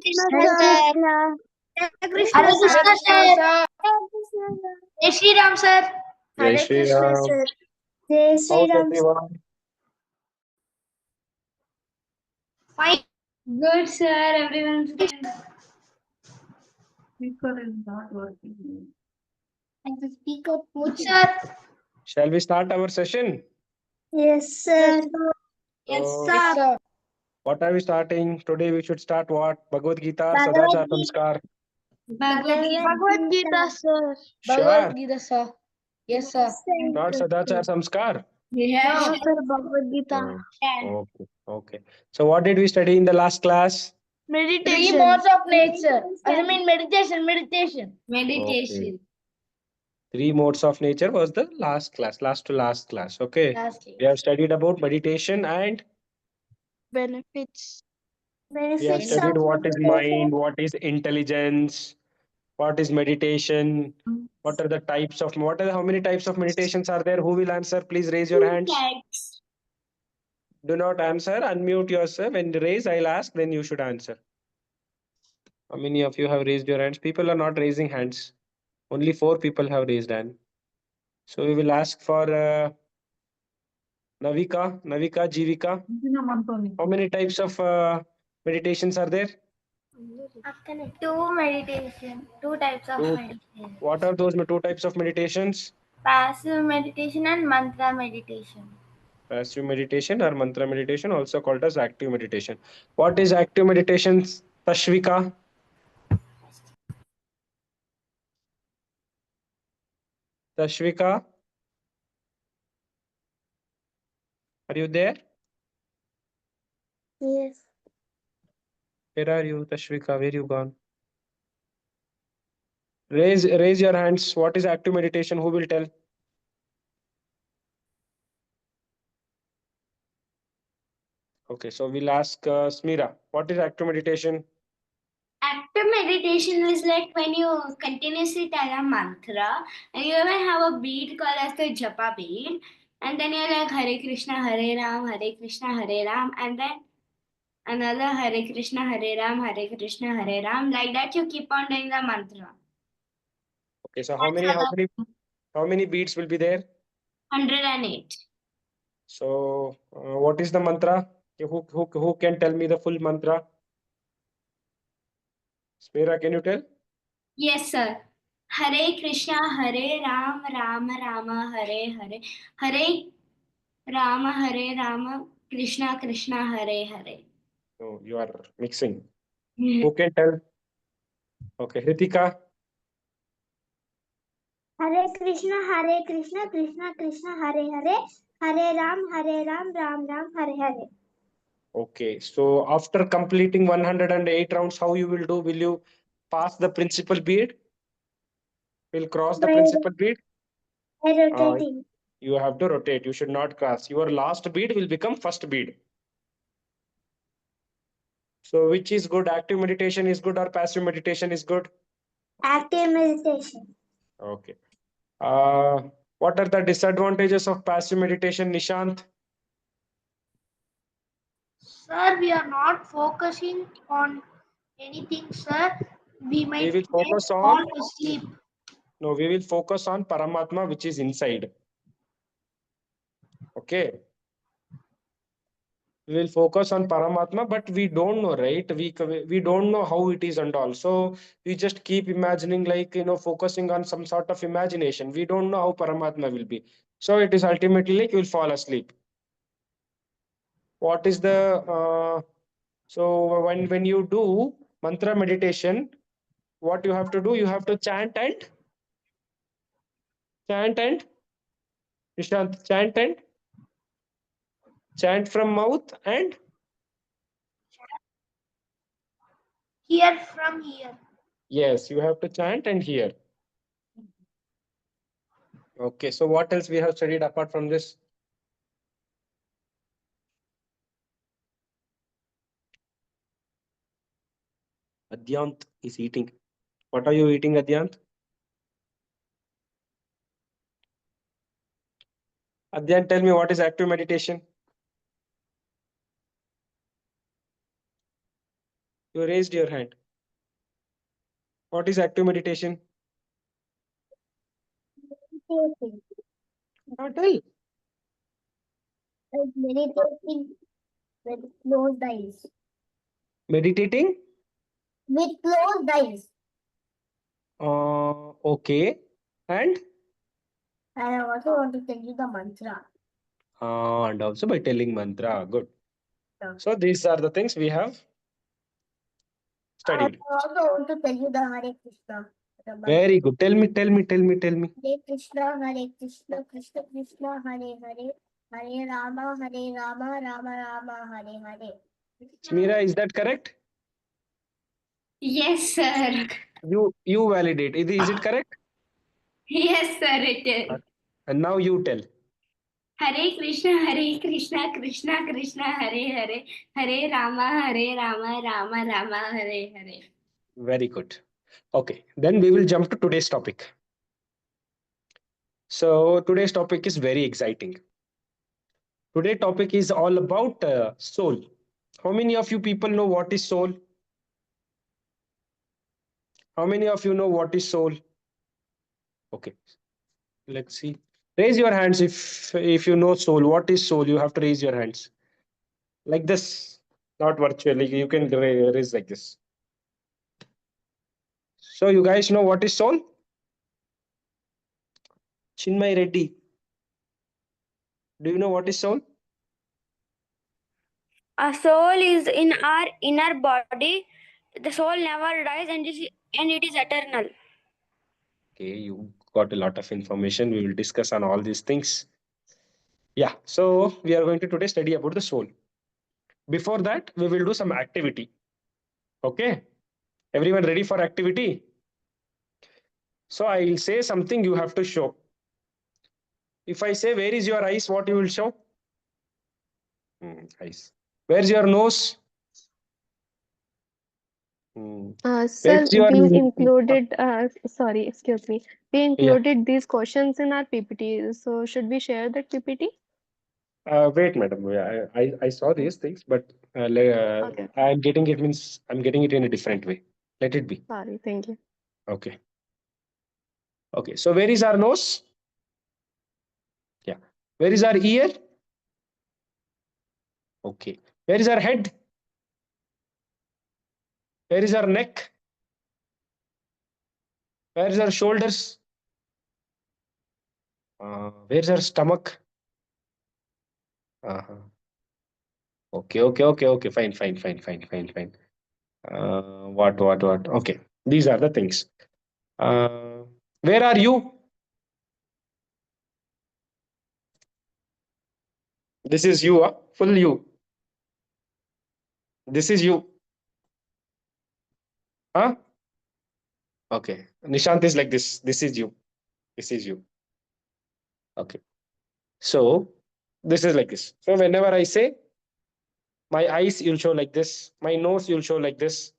Krishna. Hare Krishna, sir. Jai Shri Ram, sir. Jai Shri Ram. Jai Shri How's Ram. everyone? Fine. Good, sir. Everyone's good. Speaker is not working. And the speaker. Good, sir. Shall we start our session? Yes, sir. Yes, So, sir. what are we starting? Today we should start what? Bhagavad Gita, Bhagavad Sadachar Gita. Samskar. Bhagavad Gita. Bhagavad Gita, sir. Sure. Bhagavad Gita, sir. Yes, sir. Not Sadachar Samskar? Yes. No, sir, Bhagavad Gita. Okay. Okay. So, what did we study in the last class? Three modes of nature. I mean meditation. Okay. Three modes of nature was the last class, last to last class. Okay. Lastly. We have studied about meditation and Benefits. we have studied what is mind, what is intelligence, what is meditation, what are the types of how many types of meditations are there? Who will answer? Please raise your hands. Do not answer, unmute yourself. When raise, I'll ask, then you should answer. How many of you have raised your hands? People are not raising hands. Only 4 people have raised hand. So we will ask for Navika, Jivika. How many types of meditations are there? Two meditation. Two types of Two. meditation. What are those 2 types of meditations? Passive meditation and mantra meditation. Passive meditation or mantra meditation, also called as active meditation. What is active meditation, Tashvika? Tashvika, are you there? Yes. Where are you, Tashvika? Where you gone? Raise your hands. What is active meditation? Who will tell? Okay, so we'll ask Smira. What is active meditation? Active meditation is like when you continuously tell a mantra and you even have a bead called as the japa bead, and then you're like Hare Krishna, Hare Krishna, Hare Ram, and then another Hare Krishna, Hare Krishna, Hare Ram. Like that, you keep on doing the mantra. Okay, so how many beats will be there? 108. So what is the mantra? Who can tell me the full mantra? Smira, can you tell? Yes, sir. Hare Krishna, Hare Ram, Rama Rama, Hare Hare, Hare Rama, Hare Rama, Krishna Krishna, Hare Hare. No, you are mixing. Who can tell? Okay, Ritika. Hare Krishna, Krishna Krishna, Hare Hare, Hare Ram, Ram Ram, Hare Hare. Okay, so after completing 108 rounds, how you will do? Will you pass the principal bead? Will cross the principal bead? By rotating. You have to rotate. You should not cross. Your last bead will become first bead. So which is good? Active meditation is good or passive meditation is good? Active meditation. Okay. What are the disadvantages of passive meditation, Nishant? Sir, we are not focusing on anything, sir. We might will focus on- fall asleep. No, we will focus on Paramatma, which is inside. Okay. We will focus on Paramatma, but we don't know, right? We don't know how it is and all. So we just keep imagining, like, focusing on some sort of imagination. We don't know how Paramatma will be. So it is ultimately like you will fall asleep. What is the so when you do mantra meditation, what you have to do? You have to chant and Nishant, chant from mouth and Hear from here. yes, you have to chant and hear. Okay, so what else we have studied apart from this? Adyant is eating. What are you eating, Adyant? Adyant, tell me what is active meditation? You raised your hand. What is active meditation? Meditating. Tell. Meditating with closed eyes. Meditating? With closed eyes. Okay. And? And I also want to tell you the mantra. And also by telling mantra. Good. Yeah. So these are the things we have studied. I also want to tell you the Hare Krishna. Very good. Tell me. Hare Krishna, Krishna Krishna, Hare Hare, Hare Rama, Rama Rama, Hare Hare. Smira, is that correct? Yes, sir. You validate. Is it correct? Yes, sir, it is. And now you tell. Hare Krishna, Krishna Krishna, Hare Hare, Hare Rama, Rama Rama, Hare Hare. Very good. Okay. Then we will jump to today's topic. So today's topic is very exciting. Today's topic is all about soul. How many of you people know what is soul? How many of you know what is soul? Okay. Let's see. Raise your hands if you know soul. What is soul? You have to raise your hands. Like this. Not virtually. You can raise like this. So you guys know what is soul? Chinmay Reddy. Do you know what is soul? A soul is in our inner body. The soul never dies and it is eternal. Okay, you got a lot of information. We will discuss on all these things. Yeah, so we are going to today study about the soul. Before that, we will do some activity. Okay, everyone ready for activity? So I will say something you have to show. If I say, where is your eyes, what you will show? Eyes. Where's your nose? Sir, Where's your we included, sorry, excuse me. We yeah? included these questions in our PPT. So should we share that PPT? Wait, madam. I saw these things, but Okay, I'm getting it means I'm getting it in a different way. Let it be. sorry, thank you. Okay. Okay. So where is our nose? Yeah. Where is our ear? Okay. Where is our head? Where is our neck? Where is our shoulders? Where's our stomach? Uh-huh. Okay. Fine. What? Okay. These are the things. Uh, where are you? This is you, full you. This is you. Huh? Okay. Nishant is like this. This is you. This is you. Okay. So this is like this. So whenever I say my eyes, you'll show like this. My nose, you'll show like this.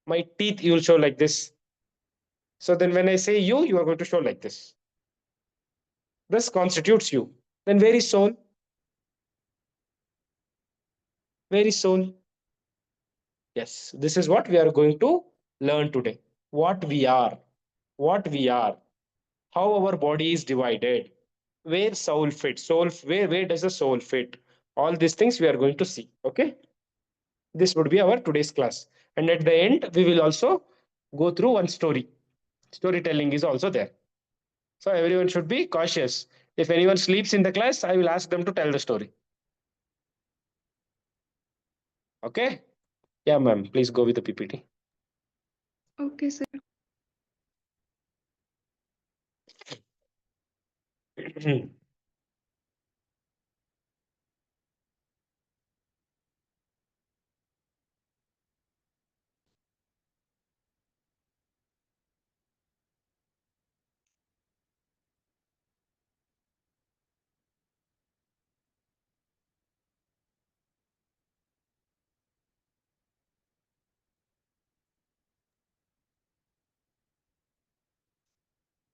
My teeth, you'll show like this. So then when I say you are going to show like this. This constitutes you. Then where is soul? Where is soul? Yes, this is what we are going to learn today. What we are. What we are. How our body is divided. Where soul fits. Where does the soul fit? All these things we are going to see. Okay. This would be our today's class. And at the end, we will also go through one story. Storytelling is also there. So everyone should be cautious. If anyone sleeps in the class, I will ask them to tell the story. Okay? Yeah, ma'am. Please go with the PPT. Okay, sir.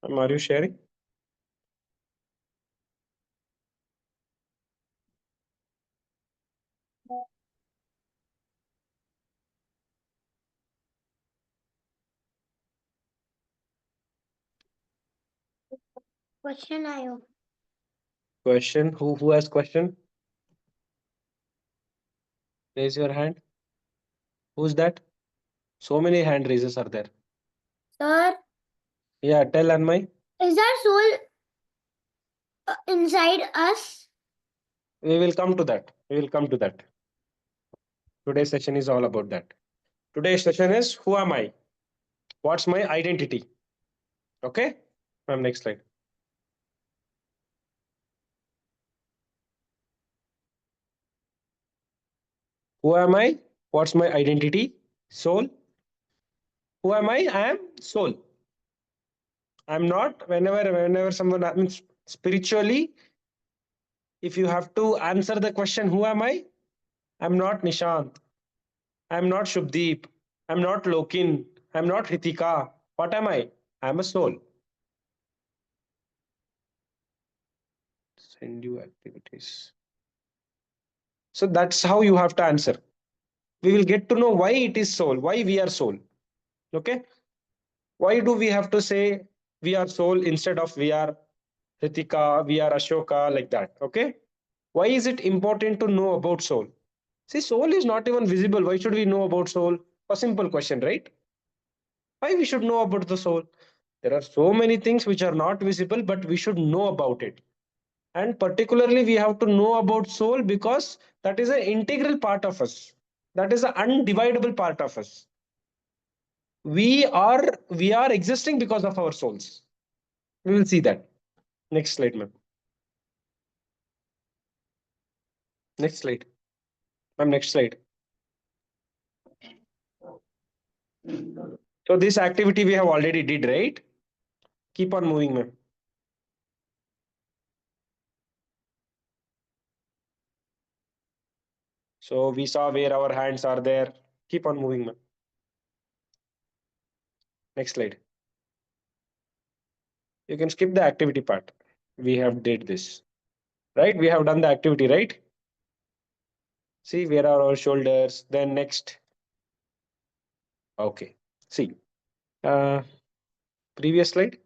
Are you sharing? Question आयो. Question. Who has question? Raise your hand. Who's that? So many hand raises are there. Sir, Yeah, tell Anmai. is our soul inside us? We will come to that. We will come to that. Today's session is all about that. Today's session is who am I? What's my identity? Okay. Ma'am, next slide. Who am I? What's my identity? Soul. Who am I? I am soul. I'm not. Whenever someone means spiritually, if you have to answer the question, who am I? I'm not Nishant. I'm not Shubdeep. I'm not Lokin. I'm not Ritika. What am I? I'm a soul. Send you activities. So that's how you have to answer. We will get to know why it is soul, why we are soul. Okay. Why do we have to say we are soul instead of we are Ritika, we are Ashoka, like that? Okay. Why is it important to know about soul? See, soul is not even visible. Why should we know about soul? A simple question, right? Why we should know about the soul? There are so many things which are not visible, but we should know about it. And particularly, we have to know about soul because that is an integral part of us. That is an undividable part of us. We are existing because of our souls. We will see that. Next slide, ma'am. Next slide. Ma'am, next slide. So this activity we have already did, right? Keep on moving, ma'am. So we saw where our hands are there. Keep on moving, ma'am. Next slide. You can skip the activity part. We have did this, right? We have done the activity, right? See, where are our shoulders? Then next. Okay. See, uh, previous slide.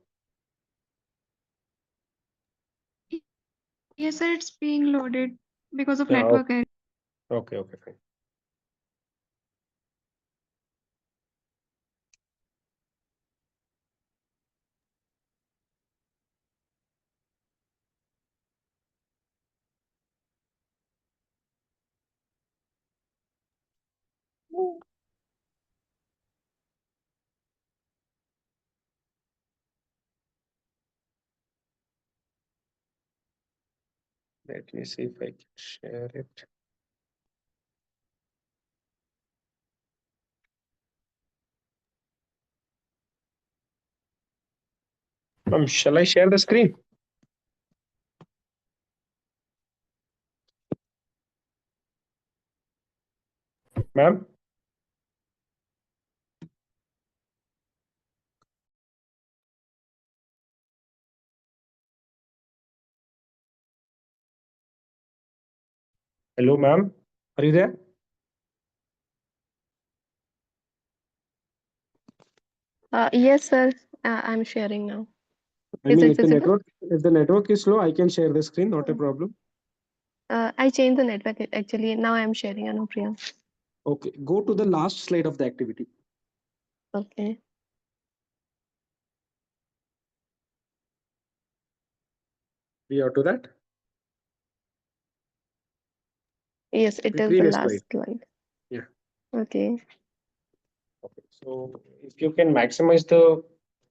Yes, sir, it's being loaded because of Yeah, network error. okay, fine. Let me see if I can share it. Shall I share the screen? Ma'am? Hello, ma'am. Are you there? Yes, sir. I'm sharing now. I Is mean, it visible? if the network is slow, I can share the screen, not a problem. I changed the network actually. Now I'm sharing, Anupriya. Okay, go to the last slide of the activity. Okay. We are to that. Yes, it The is the previous last slide. slide. Yeah. Okay. Okay. So if you can maximize the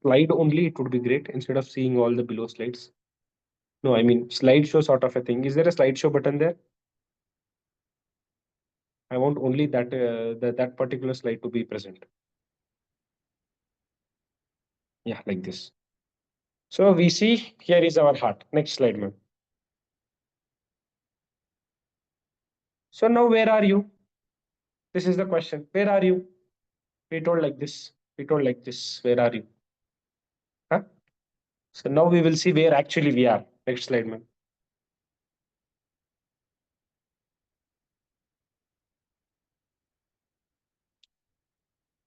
slide only, it would be great instead of seeing all the below slides. No, I mean slideshow sort of a thing. Is there a slideshow button there? I want only that particular slide to be present. Yeah, like this. So we see here is our heart. Next slide, ma'am. So now where are you? This is the question. Where are you? We told like this. We told like this. Where are you? Huh? So now we will see where actually we are. Next slide, ma'am.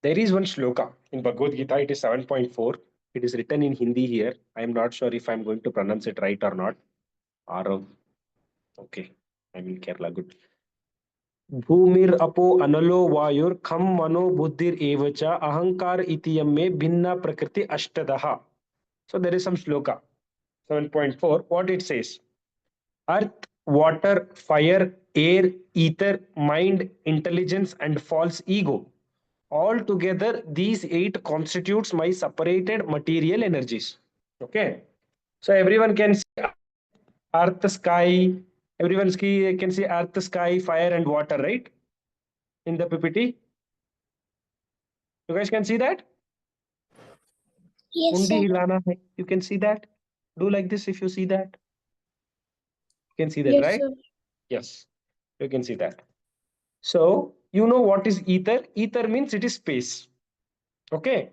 There is one shloka in Bhagavad Gita. It is 7.4. It is written in Hindi here. I am not sure if I'm going to pronounce it right or not. Arav. Okay. I'm in Kerala. Good. भूमिर अपो अनलो वायुर खम मनो बुद्धिर एवच अहंकार इतियम में भिन्ना प्रकृति अष्टदः. So there is some shloka. 7.4. What it says: earth, water, fire, air, ether, mind, intelligence, and false ego. All together, these 8 constitutes my separated material energies. Okay. So everyone can see earth, sky. Everyone can see earth, sky, fire, and water, right? In the PPT. You guys can see that? Yes, Mundi sir. hilana hai. You can see that? Do like this if you see that. You can see that, Yes, right? sir. Yes, you can see that. So, you know what is ether? Ether means it is space. Okay.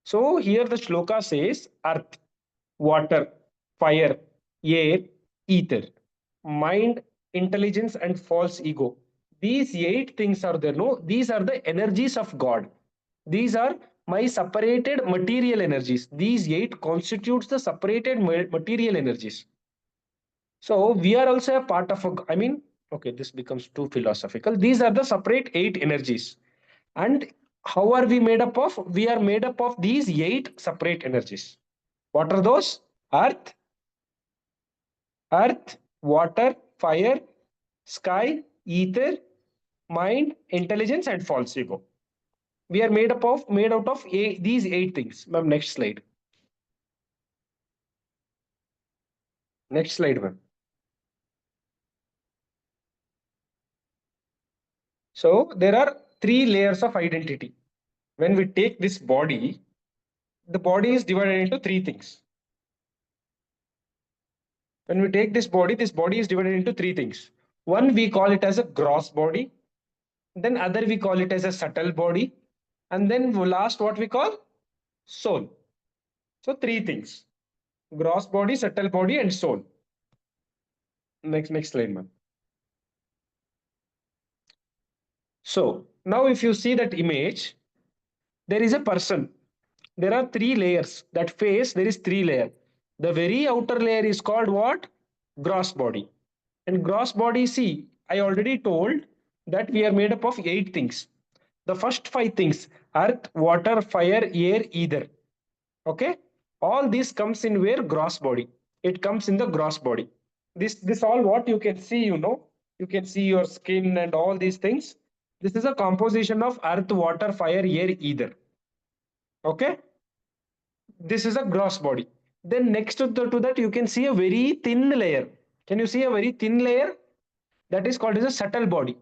So, here the shloka says earth, water, fire, air, ether, mind, intelligence, and false ego. These 8 things are there. No, these are the energies of God. These are my separated material energies. These 8 constitutes the separated material energies. So we are also a part of I mean, okay, this becomes too philosophical. These are the separate 8 energies. And how are we made up of? We are made up of these 8 separate energies. What are those? Earth, water, fire, sky, ether, mind, intelligence, and false ego. We are made out of these 8 things. Ma'am, next slide. Next slide, ma'am. So there are 3 layers of identity. When we take this body, the body is divided into 3 things. When we take this body is divided into 3 things. One, we call it as a gross body. Then other, we call it as a subtle body. And then last, what we call soul. So 3 things: gross body, subtle body, and soul. Next slide, ma'am. So now if you see that image, there is a person. There are 3 layers. That face, there is 3 layers. The very outer layer is called what? Gross body. And gross body, see, I already told that we are made up of 8 things. The first 5 things: earth, water, fire, air, ether. Okay? All this comes in where? Gross body. It comes in the gross body. This all what you can see, you can see your skin and all these things. This is a composition of earth, water, fire, air, ether. Okay? This is a gross body. Then next to that, you can see a very thin layer. Can you see a very thin layer? That is called as a subtle body.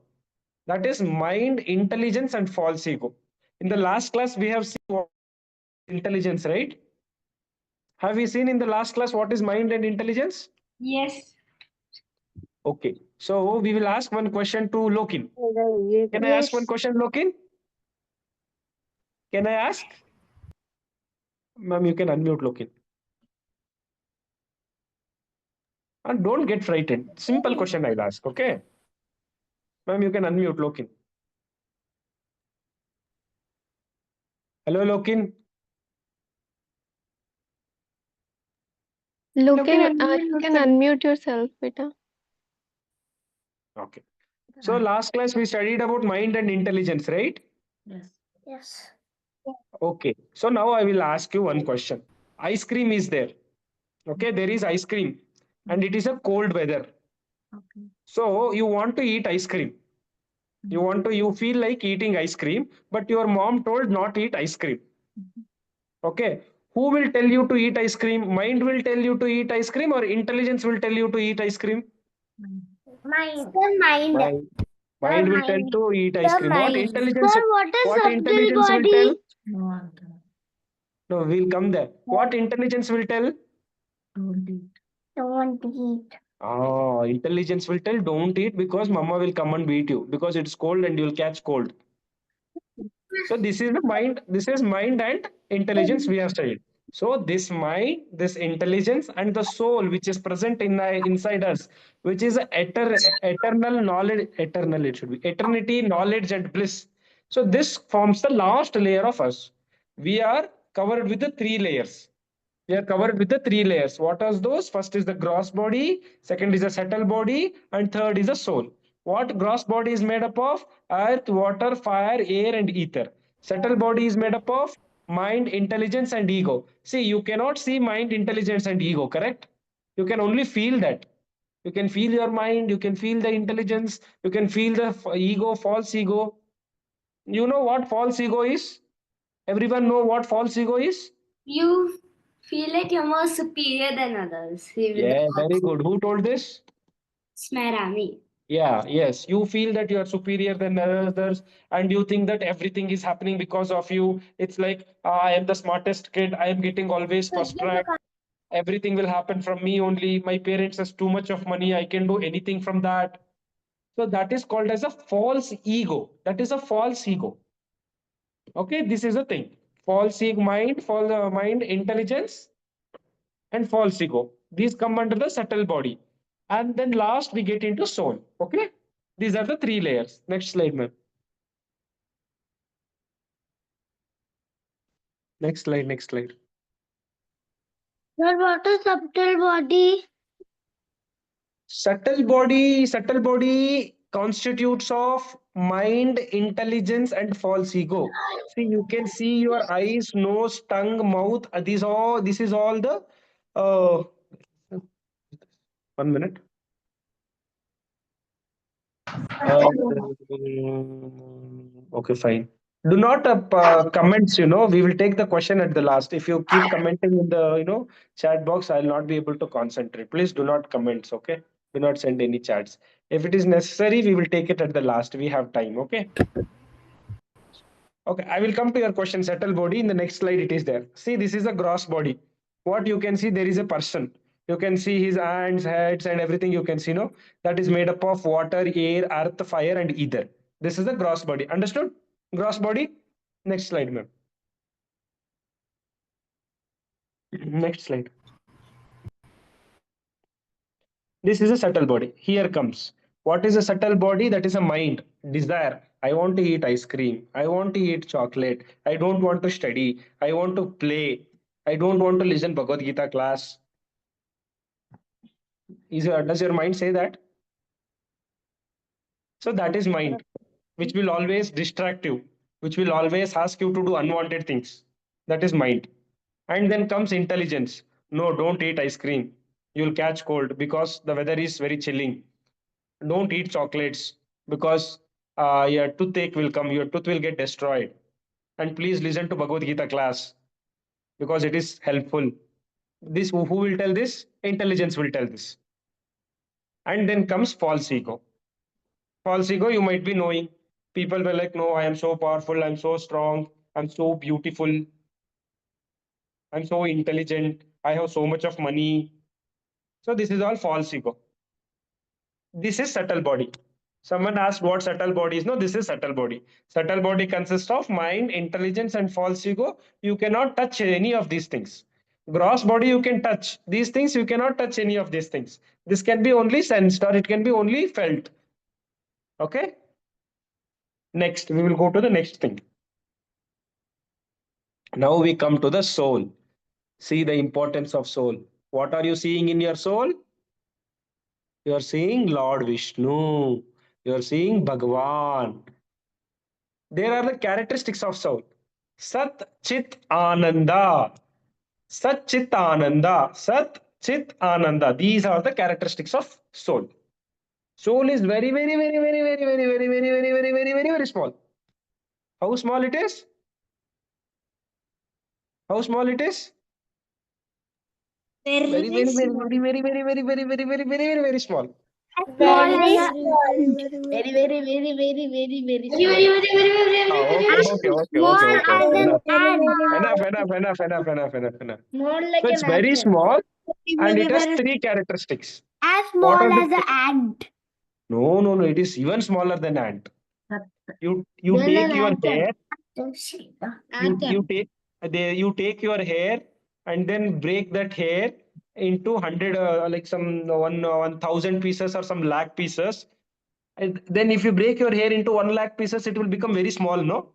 That is mind, intelligence, and false ego. In the last class, we have seen what is intelligence, right? Have we seen in the last class what is mind and intelligence? Yes. Okay. So we will ask one question to Lokin. Can I ask one question, Lokin? Can I ask? Ma'am, you can unmute Lokin. And don't get frightened. Simple question I'll ask, okay? Ma'am, you can unmute Lokin. Hello, Lokin. Lokin, you can unmute yourself, beta. Okay. So last class we studied about mind and intelligence, right? Yes. Okay. So now I will ask you one question. Ice cream is there. Okay, there is ice cream and it is a cold weather. Okay. So you want to eat ice cream. You feel like eating ice cream, but your mom told not eat ice cream. Okay. Who will tell you to eat ice cream? Mind will tell you to eat ice cream, or intelligence will tell you to eat ice cream? Mind. The mind. Mind will tell to eat ice cream. What intelligence? Sir, what is What subtle intelligence will body? tell? No answer. No, we'll come there. What intelligence will tell? Don't eat. Don't eat. Intelligence will tell don't eat because mama will come and beat you because it's cold and you'll catch cold. So this is the mind. This is mind and intelligence we have studied. So this mind, this intelligence, and the soul, which is present inside us, which is eternal knowledge, eternal it should be eternity, knowledge, and bliss. So this forms the last layer of us. We are covered with the 3 layers. We are covered with the 3 layers. What are those? First is the gross body, second is the subtle body, and third is the soul. What gross body is made up of? Earth, water, fire, air, and ether. Subtle body is made up of mind, intelligence, and ego. See, you cannot see mind, intelligence, and ego, correct? You can only feel that. You can feel your mind, you can feel the intelligence, you can feel the ego, false ego. You know what false ego is? Everyone know what false ego is? You feel like you're more superior than others. Yeah, very good. Who told this? Smarami. Yeah, yes. You feel that you are superior than others, and you think that everything is happening because of you. It's like, I am the smartest kid. I am getting always first rank. Everything will happen from me only. My parents has too much of money. I can do anything from that. So that is called as a false ego. That is a false ego. Okay, this is a thing. False ego mind, false mind, intelligence, and false ego. These come under the subtle body. And then last we get into soul. Okay. These are the 3 layers. Next slide, ma'am. Next slide, next slide. Sir, what is subtle body? Subtle body constitutes of mind, intelligence, and false ego. See, you can see your eyes, nose, tongue, mouth. This is all the uh 1 minute. Uh, okay, fine. Do not comments, we will take the question at the last. If you keep commenting in the, chat box, I'll not be able to concentrate. Please do not comments, okay? Do not send any chats. If it is necessary, we will take it at the last. We have time, okay? Okay, I will come to your question, subtle body. In the next slide, it is there. See, this is a gross body. What you can see, there is a person. You can see his hands, heads, and everything you can see, no? That is made up of water, air, earth, fire, and ether. This is the gross body. Understood? Gross body. Next slide, ma'am. Next slide. This is a subtle body. Here comes. What is a subtle body? That is a mind, desire. I want to eat ice cream. I want to eat chocolate. I don't want to study. I want to play. I don't want to listen Bhagavad Gita class. Does your mind say that? So that is mind, which will always distract you, which will always ask you to do unwanted things. That is mind. And then comes intelligence. No, don't eat ice cream. You'll catch cold because the weather is very chilling. Don't eat chocolates because your toothache will come, your tooth will get destroyed. And please listen to Bhagavad Gita class because it is helpful. This who will tell this? Intelligence will tell this. And then comes false ego. False ego, you might be knowing. People were like, no, I am so powerful, I'm so strong, I'm so beautiful, I'm so intelligent, I have so much of money. So this is all false ego. This is subtle body. Someone asked what subtle body is. No, this is subtle body. Subtle body consists of mind, intelligence, and false ego. You cannot touch any of these things. Gross body you can touch. These things you cannot touch any of these things. This can be only sensed or it can be only felt. Okay. Next, we will go to the next thing. Now we come to the soul. See the importance of soul. What are you seeing in your soul? You are seeing Lord Vishnu. You are seeing Bhagwan. There are the characteristics of soul. Sat Chit Ananda. Sat Chit Ananda. Sat Chit Ananda. These are the characteristics of soul. Soul is very, very, very, very, very, very, very, very, very, very, very, very, very small. How small it is? How small it is? Very, very, very, very, very, very, very, very, very, very, very, very, very, very small. Very small. Very, very, very, very, very, very small. Okay. As an ant. Enough. More So like it's an very ant. small and Very, it has very 3 characteristics. as What small are as the? an ant. No. It is even smaller than ant. You Then take an your ant. hair. You Atom. take you take your hair and then break that hair into 100 like some 1,000 pieces or some lakh pieces. And then if you break your hair into 1 lakh pieces, it will become very small. No.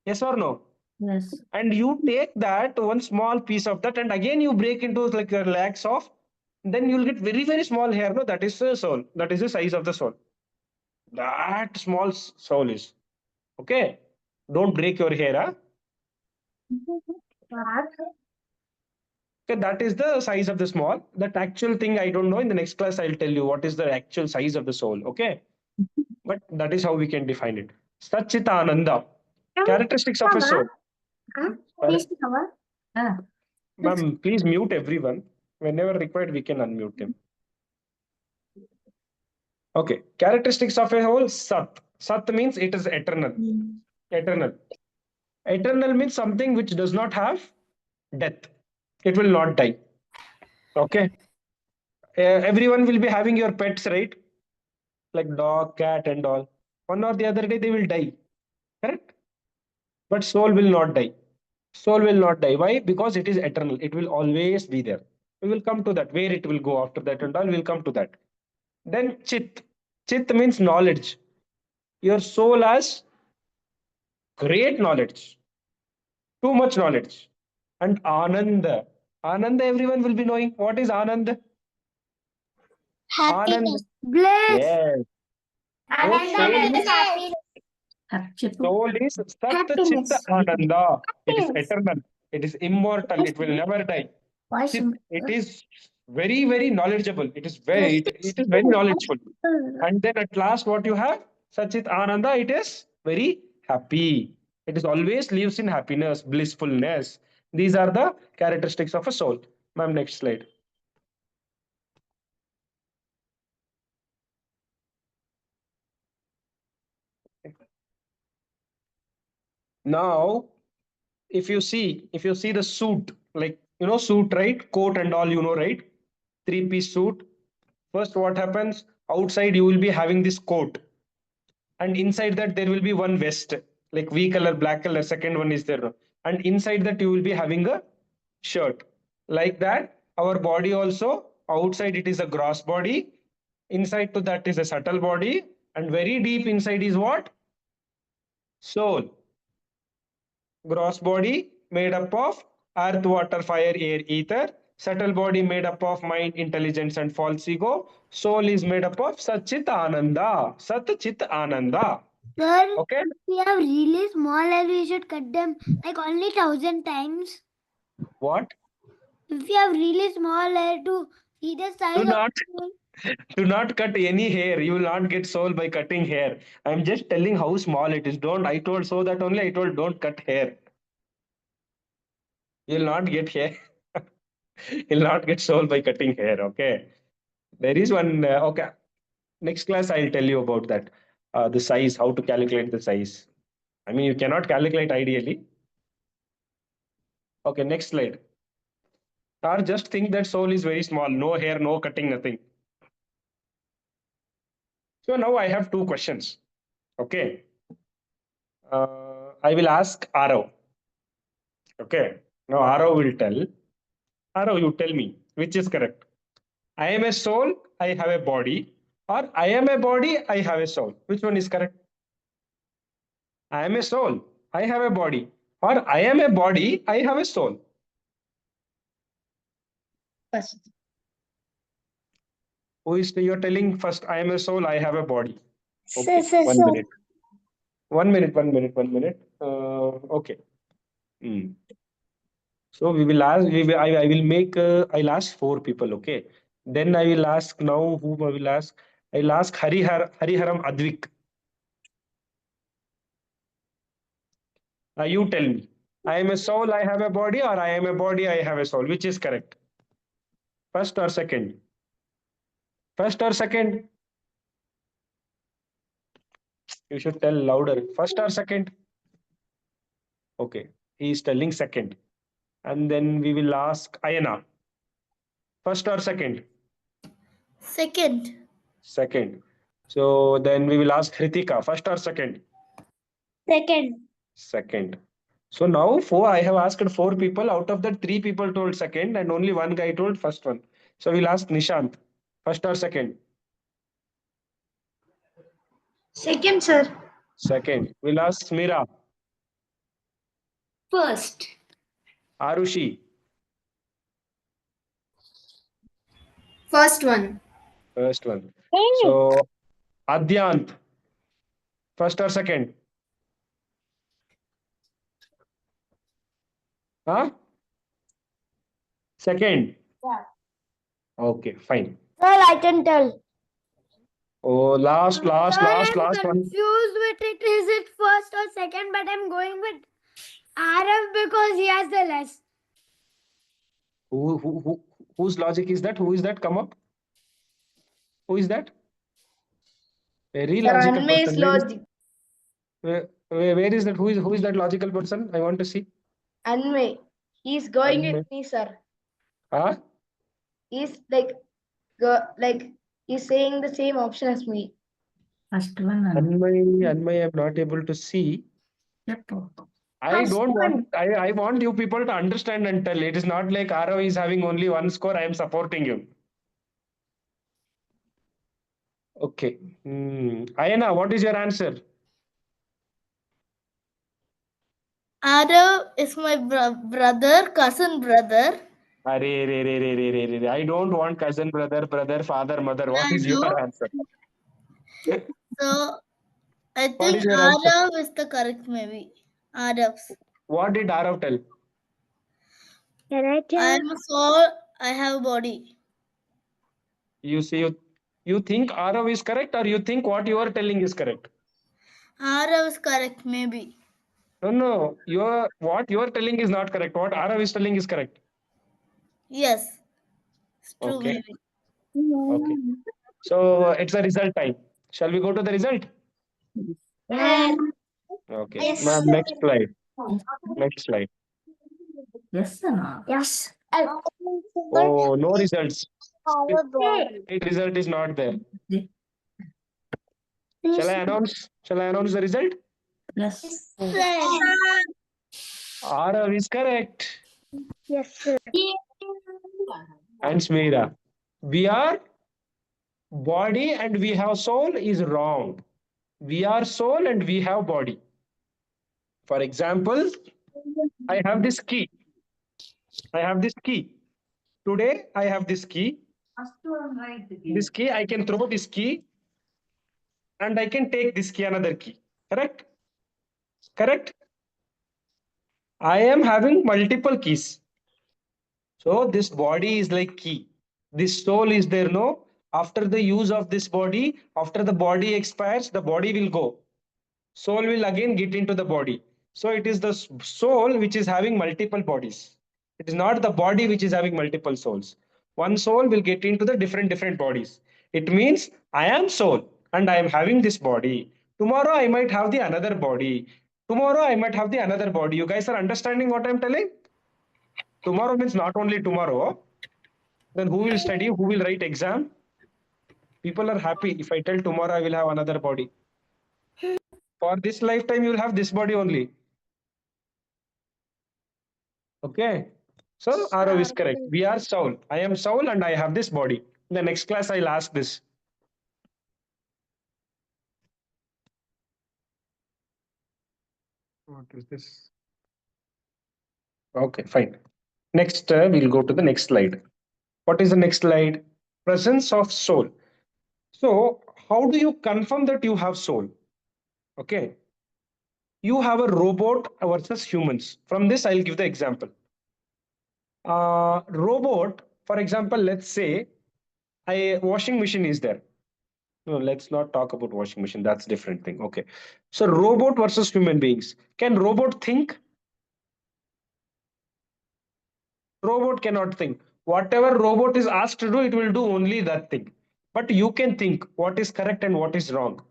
Yes or no? Yes. And you take that one small piece of that, and again you break into like lakhs of, then you'll get very, very small hair. No, that is the soul. That is the size of the soul. That small soul is. Okay. Don't break your hair. Huh? Okay, that is the size of the small. That actual thing I don't know. In the next class, I'll tell you what is the actual size of the soul. Okay. But that is how we can define it. Satchitananda. Characteristics of a soul. Ah, Ma'am, please mute everyone. Whenever required, we can unmute them. Okay. Characteristics of a soul. Sat. Sat means it is eternal. Eternal. Eternal means something which does not have death. It will not die. Okay. Everyone will be having your pets, right? Like dog, cat, and all. One or the other day, they will die. Correct? But soul will not die. Soul will not die. Why? Because it is eternal. It will always be there. We will come to that. Where it will go after that and all, we'll come to that. Then chit. Chit means knowledge. Your soul has great knowledge. Too much knowledge. And Ananda. Ananda, everyone will be knowing. What is Ananda? Ananda. Bliss. Yes. Your soul is, Chippu. soul is Sat Chitta Ananda. It is eternal. It is immortal. It will never die. Chit, it is very, very knowledgeable. It is very knowledgeful. And then at last, what you have? Sachit Ananda, it is very happy. It is always lives in happiness, blissfulness. These are the characteristics of a soul. Ma'am, next slide. Now, if you see the suit, like suit, right? Coat and all, right? Three-piece suit. First, what happens? Outside, you will be having this coat, and inside that there will be one vest, like V color, black color. Second one is there, and inside that you will be having a shirt. Like that, our body also. Outside it is a gross body. Inside to that is a subtle body, and very deep inside is what? Soul. Gross body made up of earth, water, fire, air, ether. Subtle body made up of mind, intelligence, and false ego. Soul is made up of Satchit Ananda. Sat Chit Ananda. Sir, Okay. if we have really small hair, we should cut them like only 1,000 times. What? If we have really small hair to see the size Do of not soul. do not cut any hair. You will not get soul by cutting hair. I'm just telling how small it is. Don't I told so that only I told don't cut hair. You'll not get hair. You'll not get soul by cutting hair. Okay. There is one. Okay. Next class I'll tell you about that. The size, how to calculate the size. I mean, you cannot calculate ideally. Okay. Next slide. Or just think that soul is very small. No hair, no cutting, nothing. So now I have two questions. Okay. I will ask Arav. Okay. Now Arav will tell. Arav, you tell me which is correct. I am a soul, I have a body, or I am a body, I have a soul. Which one is correct? I am a soul, I have a body, or I am a body, I have a soul. First. Who is you're telling first? I am a soul, I have a body. Okay, Sir, 1 minute. 1 minute, 1 minute, 1 minute. Okay. So we will ask. I will make. I'll ask four people. Okay. Then I will ask now. Whom I will ask? I'll ask Hariharam Advik. You tell me. I am a soul. I have a body, or I am a body. I have a soul. Which is correct? First or second? First or second? You should tell louder. First or second? Okay. He is telling second. And then we will ask Ayana. First or second? Second. Second. So then we will ask Hritika. First or second? Second. Second. So now I have asked four people. Out of that, three people told second, and only one guy told first one. So we'll ask Nishant. First or second? Second, sir. Second. We'll ask Smira. First. Arushi, First one. first one. So Adyant, first or second? Huh? Second. Yeah. Okay, fine. Sir, I can tell. Oh, last one. Confused with it. Is it first or second? But I'm going with RF because he has the less. Whose logic is that? Who is that? Come up. Who is that? Very logical Ranmay's person. logic. Where is that? Who is that logical person? I want to see. Anmay. He's going Anmay. with me, sir. Huh? He's he's saying the same option as me. First one. Anmay, I'm not able to see. I don't want. I want you people to understand and tell. It is not like Arav is having only one score. I am supporting you. Okay. Ayana, what is your answer? Arav is my brother, cousin brother. I don't want cousin, brother, father, mother. What is your answer? So I What think is your answer? Arav is the correct maybe. Arav. What did Arav tell? Can I tell? I am a soul. I have body. You see, you think Arav is correct, or you think what you are telling is correct? Arav is correct maybe. No. What you are telling is not correct. What Arav is telling is correct. Yes. It's true Okay. maybe. Okay. So it's a result time. Shall we go to the result? Yeah. Okay. Yes. Ma'am, next slide. Next slide. Yes or no? Yes. Oh, no results. Result is not there. Shall I announce? Shall I announce the result? Yes. Arav is correct. Yes, sir. And Smeera, we are body and we have soul is wrong. We are soul and we have body. For example, I have this key. I have this key. Today, I have this key. This key, I can throw this key and I can take this key, another key. Correct? Correct? I am having multiple keys. So this body is like key. This soul is there, no? After the use of this body, after the body expires, the body will go. Soul will again get into the body. So it is the soul which is having multiple bodies. It is not the body which is having multiple souls. One soul will get into the different bodies. It means I am soul and I am having this body. Tomorrow I might have the another body. Tomorrow I might have the another body. You guys are understanding what I'm telling? Tomorrow means not only tomorrow. Then who will study? Who will write exam? People are happy if I tell tomorrow I will have another body. For this lifetime, you will have this body only. Okay. So Arav is correct. We are soul. I am soul and I have this body. In the next class, I'll ask this. What is this? Okay, fine. Next, we'll go to the next slide. What is the next slide? Presence of soul. So, how do you confirm that you have soul? Okay. You have a robot versus humans. From this, I'll give the example. Robot, for example, let's say a washing machine is there. No, let's not talk about washing machine. That's different thing. Okay. So robot versus human beings. Can robot think? Robot cannot think. Whatever robot is asked to do, it will do only that thing. But you can think what is correct and what is wrong.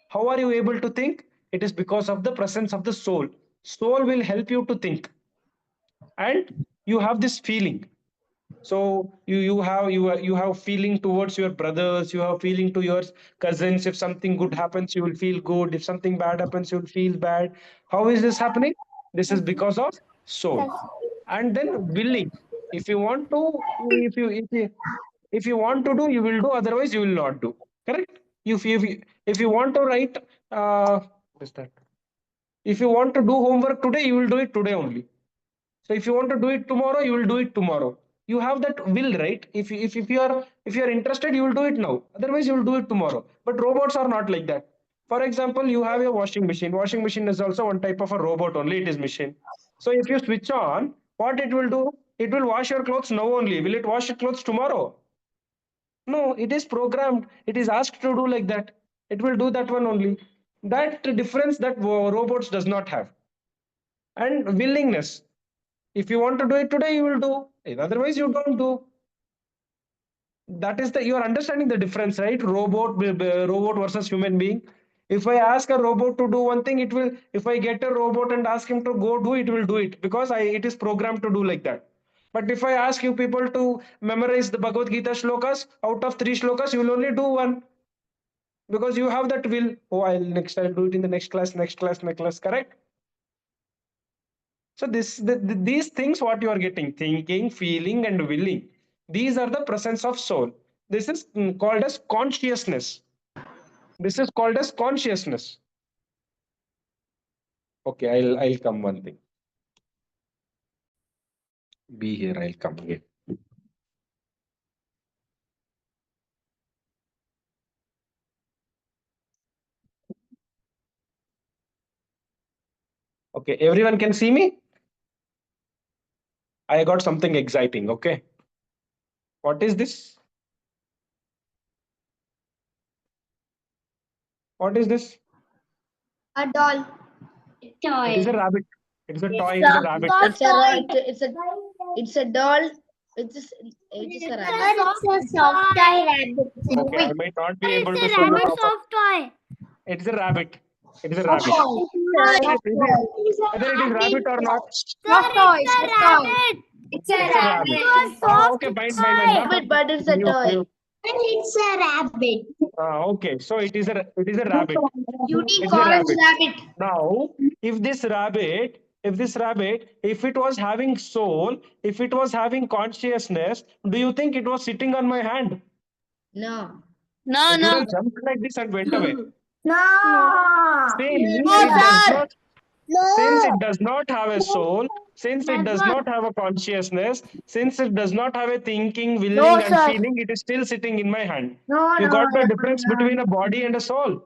How are you able to think? It is because of the presence of the soul. Soul will help you to think. And you have this feeling. So you have feeling towards your brothers, you have feeling to your cousins. If something good happens, you will feel good. If something bad happens, you will feel bad. How is this happening? This is because of soul. And then willing. If you want to, if you want to do, you will do. Otherwise, you will not do. Correct? If you want to write, what is that? If you want to do homework today, you will do it today only. So if you want to do it tomorrow, you will do it tomorrow. You have that will, right? If you are interested, you will do it now. Otherwise, you will do it tomorrow. But robots are not like that. For example, you have a washing machine. Washing machine is also one type of a robot only. It is machine. So if you switch on, what it will do? It will wash your clothes now only. Will it wash your clothes tomorrow? No, it is programmed. It is asked to do like that. It will do that one only. That difference that robots does not have. And willingness. If you want to do it today, you will do. Otherwise, you don't do. That is the you are understanding the difference, right? Robot versus human being. If I ask a robot to do one thing, it will. If I get a robot and ask him to go do it, will do it because it is programmed to do like that. But if I ask you people to memorize the Bhagavad Gita shlokas, out of 3 shlokas, you will only do one because you have that will. Oh, I'll do it in the next class, next class, next class. Correct? So these things what you are getting, thinking, feeling, and willing, these are the presence of soul. This is called as consciousness. This is called as consciousness. Okay, I'll come one thing. Be here, I'll come again. Okay, everyone can see me? I got something exciting, okay? What is this? What is this? A doll. It is a rabbit. It is a toy, it is a rabbit. It's a doll. It's a rabbit. It's a soft toy rabbit. Okay, I might not be able to It's a show the rabbit proper. soft toy. It is a rabbit. It is a rabbit. Whether it is rabbit or not, Soft toy. It's a rabbit. It's a it's a rabbit. It's a soft Okay, fine. Rabbit, but it's a Mute, toy. mute. It's a rabbit. Okay, so it is a rabbit. It's a Unicorn rabbit. Now, if this rabbit, if it was having soul, if it was having consciousness, do you think it was sitting on my hand? No. No, It would no. have jumped like this and went away. No. Since No, it does sir. not, since it does not have a soul, since it does not have a consciousness, since it does not have a thinking, willing, and sir. feeling, it is still sitting in my hand. No, You no, got the no, difference no. between a body and a soul.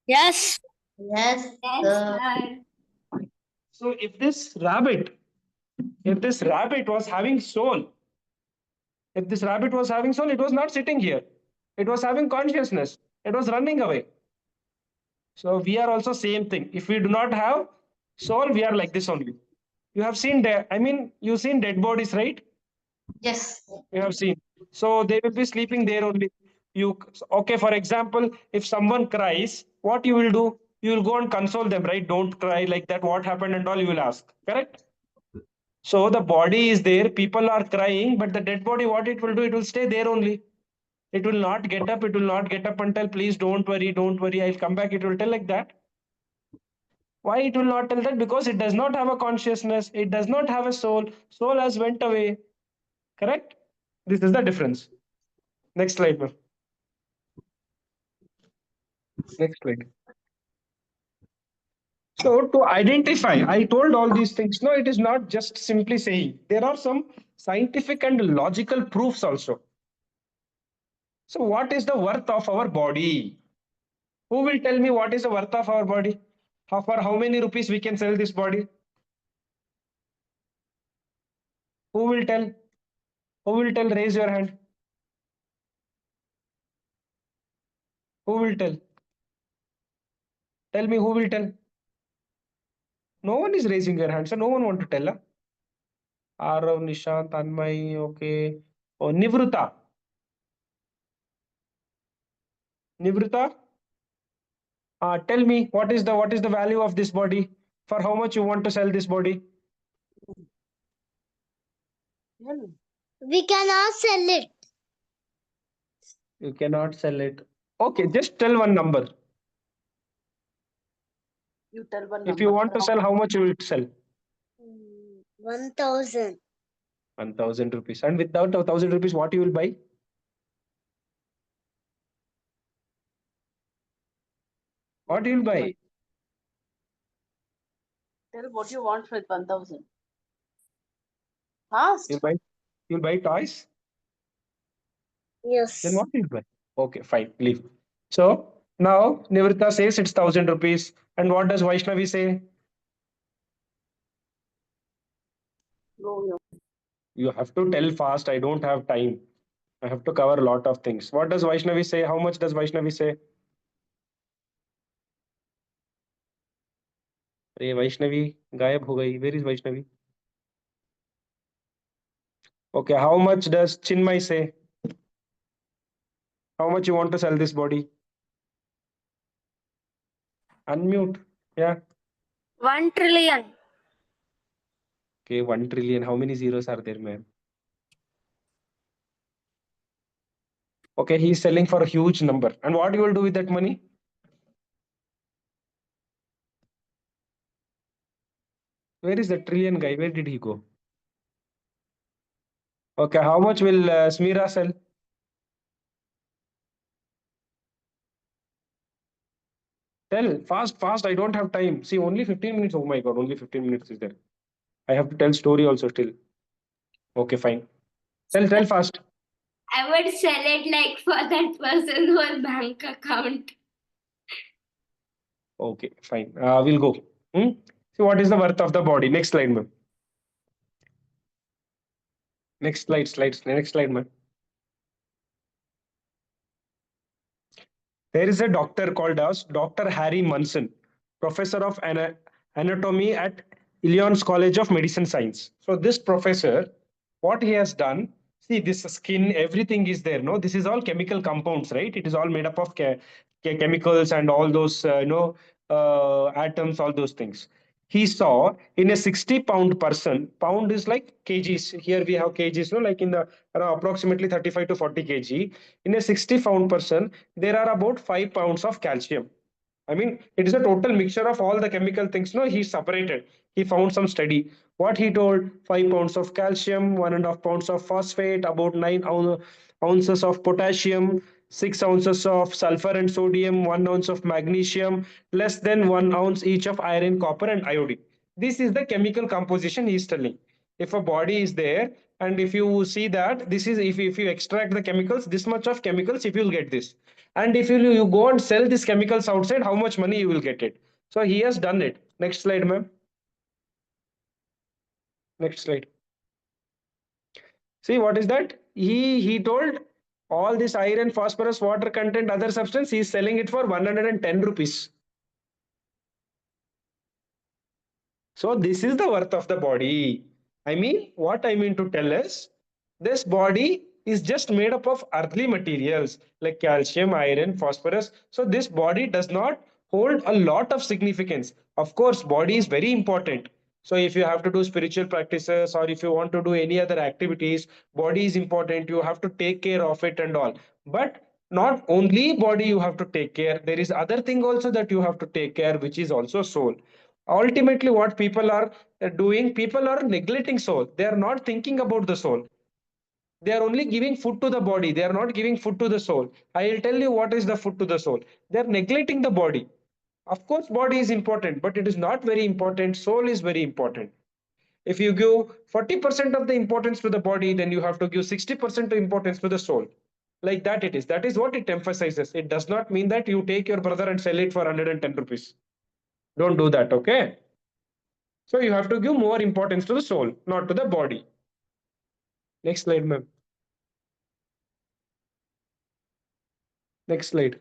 Yes. Yes. So if this rabbit was having soul, it was not sitting here. It was having consciousness. It was running away. So we are also same thing. If we do not have soul, we are like this only. You have seen you've seen dead bodies, right? Yes. You have seen. So they will be sleeping there only. Okay, for example, if someone cries, what you will do? You will go and console them, right? Don't cry like that. What happened and all you will ask. Correct? So the body is there, people are crying, but the dead body, what it will do? It will stay there only. It will not get up. It will not get up and tell, please don't worry, I'll come back. It will tell like that. Why it will not tell that? Because it does not have a consciousness. It does not have a soul. Soul has went away. Correct? This is the difference. Next slide, ma'am. Next slide. So to identify, I told all these things. No, it is not just simply saying. There are some scientific and logical proofs also. So what is the worth of our body? Who will tell me what is the worth of our body? For how many rupees we can sell this body? Who will tell? Who will tell? Raise your hand. Who will tell? Tell me who will tell? No one is raising their hand, so no one want to tell. Huh? Arav, Nishant, Anmay, okay. Oh, Nivruta. Nivruta, tell me what is the value of this body? For how much you want to sell this body? We cannot sell it. You cannot sell it. Okay, just tell one number. You tell one If you want to sell, how much you will sell? 1,000. 1,000 rupees. And without 1,000 rupees, what you will buy? What you will buy? Tell what you want with 1,000. Fast. You'll buy toys? Yes. Then what will you buy? Okay, fine, leave. So now Nivrita says it's 1,000 rupees. And what does Vaishnavi say? No. You have to tell fast. I don't have time. I have to cover a lot of things. What does Vaishnavi say? How much does Vaishnavi say? अरे Vaishnavi गायब हो गई. Where is Vaishnavi? Okay, how much does Chinmay say? How much you want to sell this body? Unmute. Yeah. 1 trillion. Okay, 1 trillion. How many zeros are there, ma'am? Okay, he's selling for a huge number. And what you will do with that money? Where is the trillion guy? Where did he go? Okay, how much will Smira sell? Tell fast, fast. I don't have time. See, only 15 minutes. Oh my God, only 15 minutes is there. I have to tell story also still. Okay, fine. Tell fast. I would sell it like for that person whose bank account. Okay, fine. We'll go. See, what is the worth of the body? Next slide, ma'am. Next slide. Next slide, ma'am. There is a doctor called as Dr. Harry Munson, professor of anatomy at Illinois College of Medicine Science. So this professor, what he has done, see this skin, everything is there. No, this is all chemical compounds, right? It is all made up of chemicals and all those, atoms, all those things. He saw in a 60-pound person, pound is like kgs. Here we have kgs, no, like in the approximately 35 to 40 kg. In a 60-pound person, there are about 5 pounds of calcium. I mean, it is a total mixture of all the chemical things. No, he separated. He found some study. What he told: 5 pounds of calcium, 1.5 pounds of phosphate, about 9 ounces of potassium, 6 ounces of sulfur and sodium, 1 ounce of magnesium, less than 1 ounce each of iron, copper, and iodine. This is the chemical composition he is telling. If a body is there, and if you see that this is, if you extract the chemicals, this much of chemicals, if you'll get this, and if you go and sell these chemicals outside, how much money you will get it. So he has done it. Next slide, ma'am. Next slide. See, what is that? He told all this iron, phosphorus, water content, other substance, he is selling it for 110 rupees. So this is the worth of the body. I mean, what I mean to tell is, this body is just made up of earthly materials like calcium, iron, phosphorus. So this body does not hold a lot of significance. Of course, body is very important. So if you have to do spiritual practices, or if you want to do any other activities, body is important. You have to take care of it and all. But not only body you have to take care, there is other thing also that you have to take care, which is also soul. Ultimately, what people are doing, people are neglecting soul. They are not thinking about the soul. They are only giving food to the body. They are not giving food to the soul. I will tell you what is the food to the soul. They are neglecting the body. Of course, body is important, but it is not very important. Soul is very important. If you give 40% of the importance to the body, then you have to give 60% of importance to the soul. Like that it is. That is what it emphasizes. It does not mean that you take your brother and sell it for 110 rupees. Don't do that, okay? So you have to give more importance to the soul, not to the body. Next slide, ma'am. Next slide.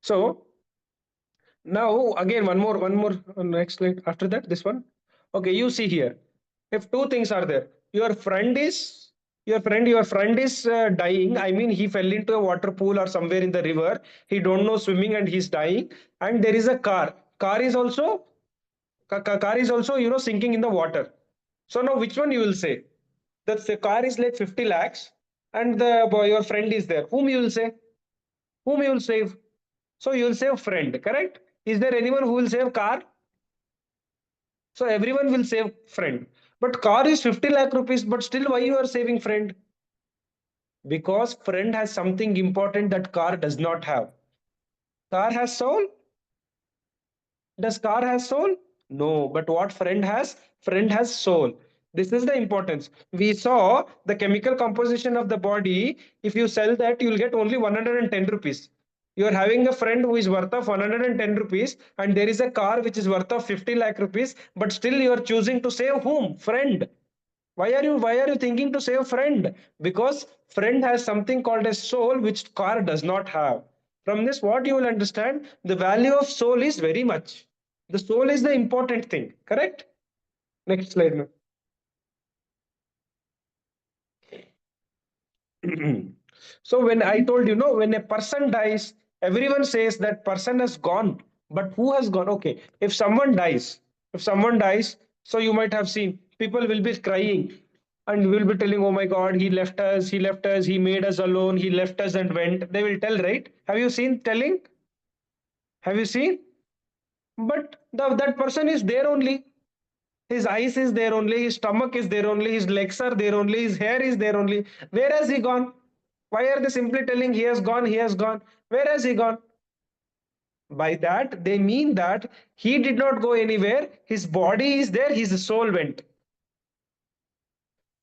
So now again, one more, next slide. After that, this one. Okay, you see here. If two things are there, your friend is dying. I mean, he fell into a water pool or somewhere in the river. He don't know swimming and he's dying. And there is a car. Car is also sinking in the water. So now which one you will say? That the car is like 50 lakhs and your friend is there. Whom you will say? Whom you will save? So you will save friend, correct? Is there anyone who will save car? So everyone will save friend. But car is 50 lakh rupees, but still why you are saving friend? Because friend has something important that car does not have. Car has soul? Does car has soul? No, but what friend has? Friend has soul. This is the importance. We saw the chemical composition of the body. If you sell that, you will get only 110 rupees. You are having a friend who is worth of 110 rupees, and there is a car which is worth of 50 lakh rupees, but still you are choosing to save whom? Friend. Why are you thinking to save friend? Because friend has something called as soul, which car does not have. From this, what you will understand, the value of soul is very much. The soul is the important thing, correct? Next slide, ma'am. So when I told you, no, when a person dies, everyone says that person has gone. But who has gone? Okay, if someone dies, so you might have seen people will be crying and will be telling, oh my God, he left us, he made us alone, he left us and went. They will tell, right? Have you seen telling? Have you seen? But that person is there only. His eyes is there only, his stomach is there only, his legs are there only, his hair is there only. Where has he gone? Why are they simply telling he has gone, he has gone? Where has he gone? By that, they mean that he did not go anywhere. His body is there, his soul went.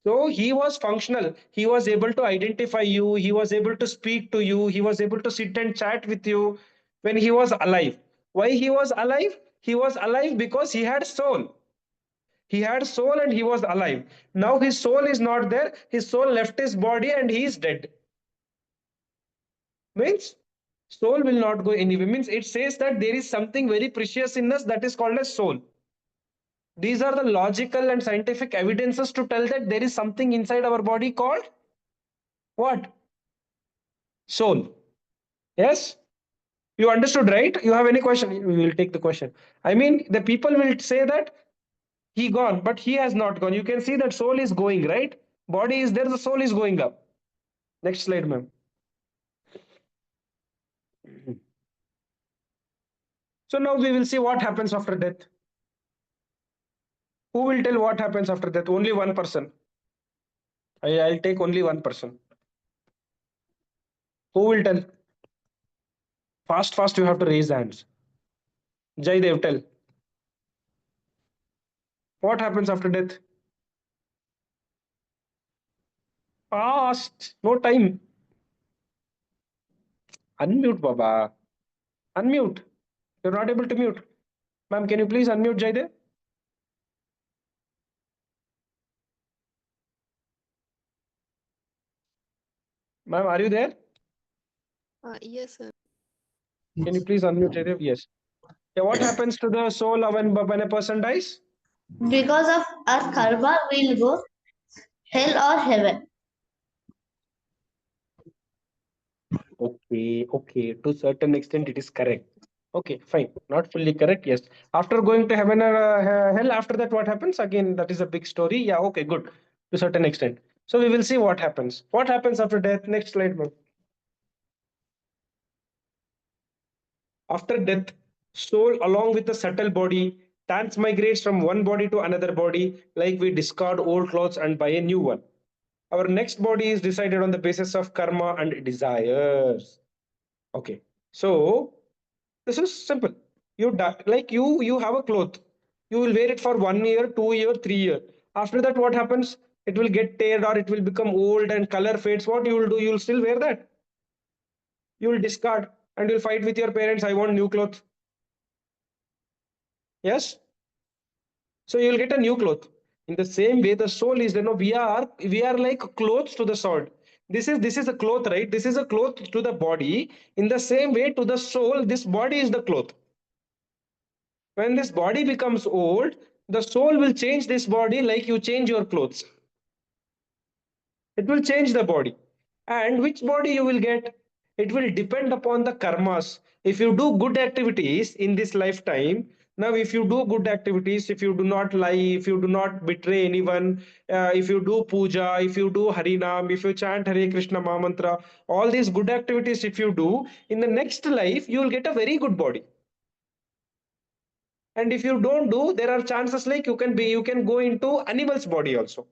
So he was functional. He was able to identify you, he was able to speak to you, he was able to sit and chat with you when he was alive. Why he was alive? He was alive because he had soul. He had soul and he was alive. Now his soul is not there. His soul left his body and he is dead. Means soul will not go anywhere. Means it says that there is something very precious in us that is called as soul. These are the logical and scientific evidences to tell that there is something inside our body called what? Soul. Yes? You understood, right? You have any question? We will take the question. I mean, the people will say that he gone, but he has not gone. You can see that soul is going, right? Body is there, the soul is going up. Next slide, ma'am. So now we will see what happens after death. Who will tell what happens after death? Only one person. I'll take only one person. Who will tell? Fast, fast, you have to raise the hands. Jai Dev, tell. What happens after death? Fast. No time. Unmute, Baba. Unmute. You're not able to mute. Ma'am, can you please unmute Jai Dev? Ma'am, are you there? Yes, sir. Can you please unmute Jai Dev? Yes. Yeah, what happens to the soul when a person dies? Because of our karma, we'll go hell or heaven. Okay. To certain extent, it is correct. Okay, fine. Not fully correct. Yes. After going to heaven or hell, after that, what happens? Again, that is a big story. Yeah. Okay. Good. To certain extent. So we will see what happens. What happens after death? Next slide, ma'am. After death, soul along with the subtle body transmigrates from one body to another body, like we discard old clothes and buy a new one. Our next body is decided on the basis of karma and desires. Okay. So this is simple. You die, like you have a cloth. You will wear it for 1 year, 2 year, 3 year. After that, what happens? It will get teared or it will become old and color fades. What you will do? You will still wear that. You will discard and you'll fight with your parents. I want new cloth. Yes. So you will get a new cloth. In the same way, the soul is, we are like clothes to the soul. This is a cloth, right? This is a cloth to the body. In the same way, to the soul, this body is the cloth. When this body becomes old, the soul will change this body like you change your clothes. It will change the body. And which body you will get? It will depend upon the karmas. If you do good activities in this lifetime, now if you do good activities, if you do not lie, if you do not betray anyone, if you do puja, if you do harinam, if you chant Hare Krishna Mahamantra, all these good activities, if you do, in the next life, you will get a very good body. And if you don't do, there are chances like you can go into animal's body also.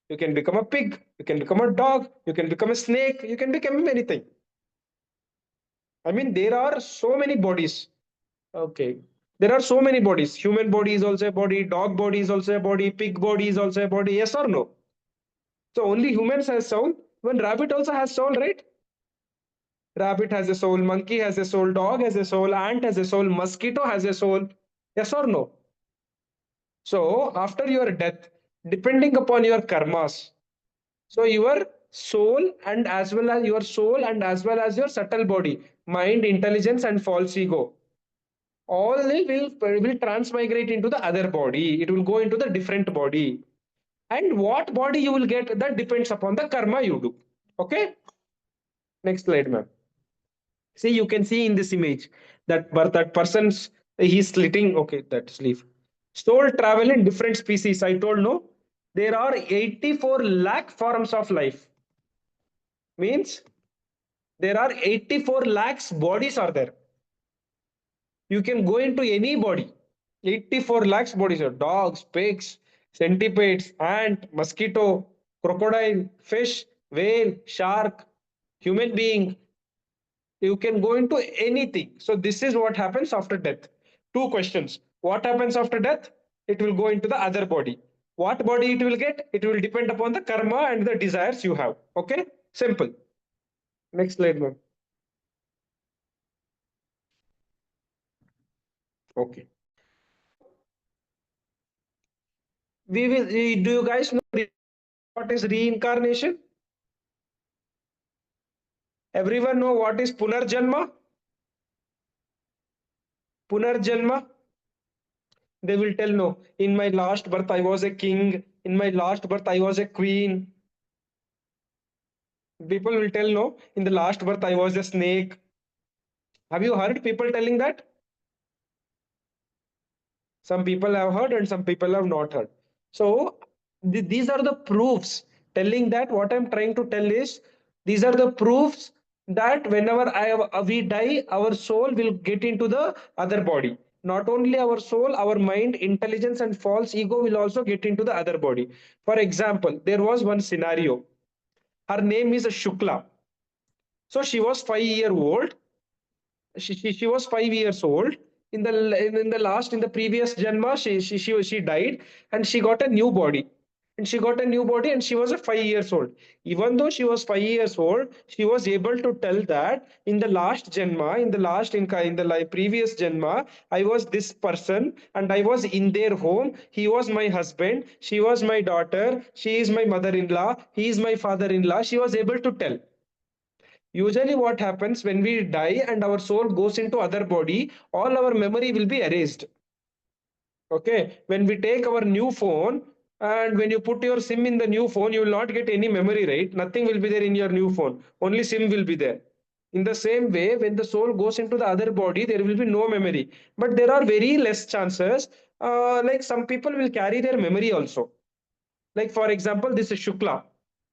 You can become a pig, you can become a dog, you can become a snake, you can become anything. I mean, there are so many bodies. Okay. There are so many bodies. Human body is also a body, dog body is also a body, pig body is also a body. Yes or no? So only humans has soul. When rabbit also has soul, right? Rabbit has a soul, monkey has a soul, dog has a soul, ant has a soul, mosquito has a soul. Yes or no? So after your death, depending upon your karmas, so your soul and as well as your subtle body, mind, intelligence, and false ego, all will transmigrate into the other body. It will go into the different body. And what body you will get, that depends upon the karma you do. Okay. Next slide, ma'am. See, you can see in this image that person's he's slitting. Okay, that's leaf. Soul travel in different species. I told no. There are 84 lakh forms of life. Means there are 84 lakhs bodies are there. You can go into any body. 84 lakhs bodies are dogs, pigs, centipedes, ant, mosquito, crocodile, fish, whale, shark, human being. You can go into anything. So this is what happens after death. Two questions. What happens after death? It will go into the other body. What body it will get? It will depend upon the karma and the desires you have. Okay? Simple. Next slide, ma'am. Okay. Do you guys know what is reincarnation? Everyone know what is punarjanma? Punarjanma? They will tell no. In my last birth, I was a king. In my last birth, I was a queen. People will tell no. In the last birth, I was a snake. Have you heard people telling that? Some people have heard and some people have not heard. So these are the proofs telling that what I'm trying to tell is these are the proofs that whenever we die, our soul will get into the other body. Not only our soul, our mind, intelligence, and false ego will also get into the other body. For example, there was one scenario. Her name is Shukla. So she was 5 year old. She was 5 years old. In the previous janma, she died and she got a new body. And she got a new body and she was a 5 years old. Even though she was 5 years old, she was able to tell that in the last janma, in the previous janma, I was this person and I was in their home. He was my husband. She was my daughter. She is my mother-in-law. He is my father-in-law. She was able to tell. Usually what happens when we die and our soul goes into other body, all our memory will be erased. Okay, when we take our new phone and when you put your SIM in the new phone, you will not get any memory, right? Nothing will be there in your new phone. Only SIM will be there. In the same way, when the soul goes into the other body, there will be no memory. But there are very less chances. Like some people will carry their memory also. Like for example, this is Shukla.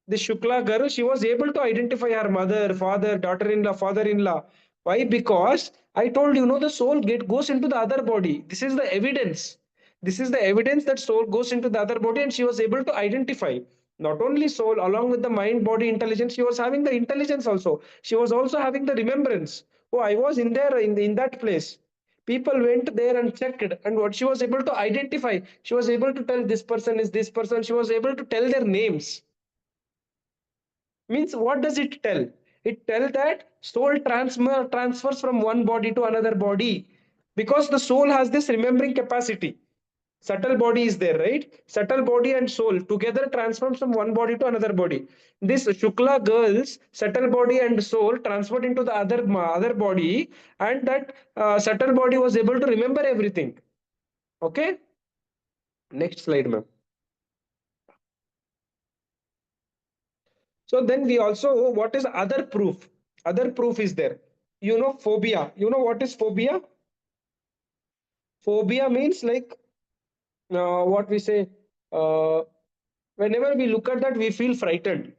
This Shukla girl, she was able to identify her mother, father, daughter-in-law, father-in-law. Why? Because I told you, the soul goes into the other body. This is the evidence. This is the evidence that soul goes into the other body, and she was able to identify. Not only soul, along with the mind, body, intelligence, she was having the intelligence also. She was also having the remembrance. Oh, I was in there in that place. People went there and checked, and what she was able to identify, she was able to tell this person is this person. She was able to tell their names. Means what does it tell? It tells that soul transfers from one body to another body because the soul has this remembering capacity. Subtle body is there, right? Subtle body and soul together transforms from one body to another body. This Shukla girl's subtle body and soul transferred into the other body, and that subtle body was able to remember everything. Okay. Next slide, ma'am. So then we also, what is other proof? Other proof is there. Phobia. You know what is phobia? Phobia means like what we say. Whenever we look at that, we feel frightened.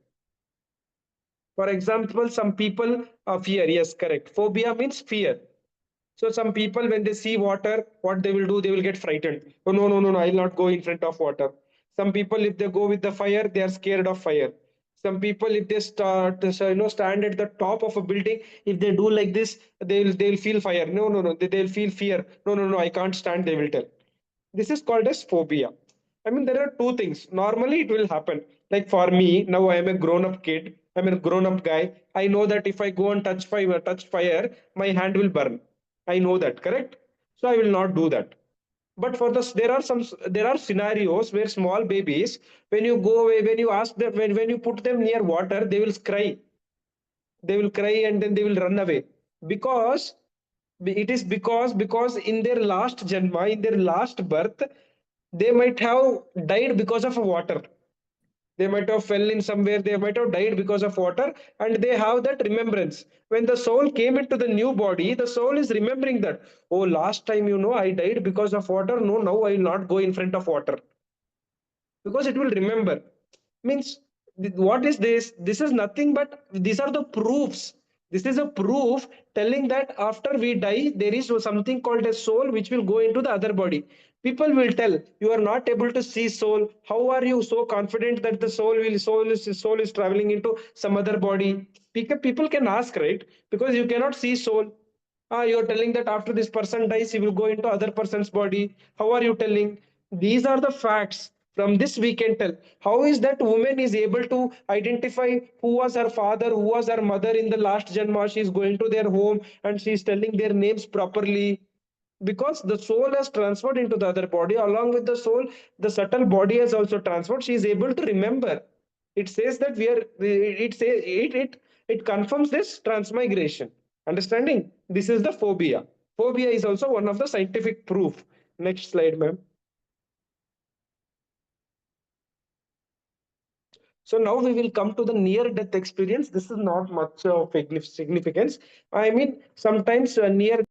For example, some people fear. Yes, correct. Phobia means fear. So some people, when they see water, what they will do, they will get frightened. Oh, no, no, no, no, I'll not go in front of water. Some people, if they go with the fire, they are scared of fire. Some people, if they start, stand at the top of a building, if they do like this, they'll feel fire. No, no, no. They'll feel fear. No, no, no. I can't stand. They will tell. This is called as phobia. I mean, there are two things. Normally, it will happen. Like for me, now I am a grown-up kid. I'm a grown-up guy. I know that if I go and touch fire, my hand will burn. I know that, correct? So I will not do that. But for this, there are scenarios where small babies, when you go away, when you ask them, when you put them near water, they will cry and then they will run away, because it is because in their last janma, in their last birth, they might have died because of water. They might have fell in somewhere, they might have died because of water, and they have that remembrance. When the soul came into the new body, the soul is remembering that, oh, last time, I died because of water. No, now I will not go in front of water, because it will remember. Means, what is this? This is nothing but these are the proofs. This is a proof telling that after we die, there is something called a soul which will go into the other body. People will tell, you are not able to see soul. How are you so confident that the soul is traveling into some other body? People can ask, right? Because you cannot see soul. You're telling that after this person dies, he will go into other person's body. How are you telling? These are the facts. From this, we can tell. How is that woman is able to identify who was her father, who was her mother in the last Janma? She is going to their home and she is telling their names properly. Because the soul has transferred into the other body. Along with the soul, the subtle body has also transferred. She is able to remember. It says that it confirms this transmigration. Understanding? This is the phobia. Phobia is also one of the scientific proof. Next slide, ma'am. So now we will come to the near death experience. This is not much of significance. I mean, sometimes near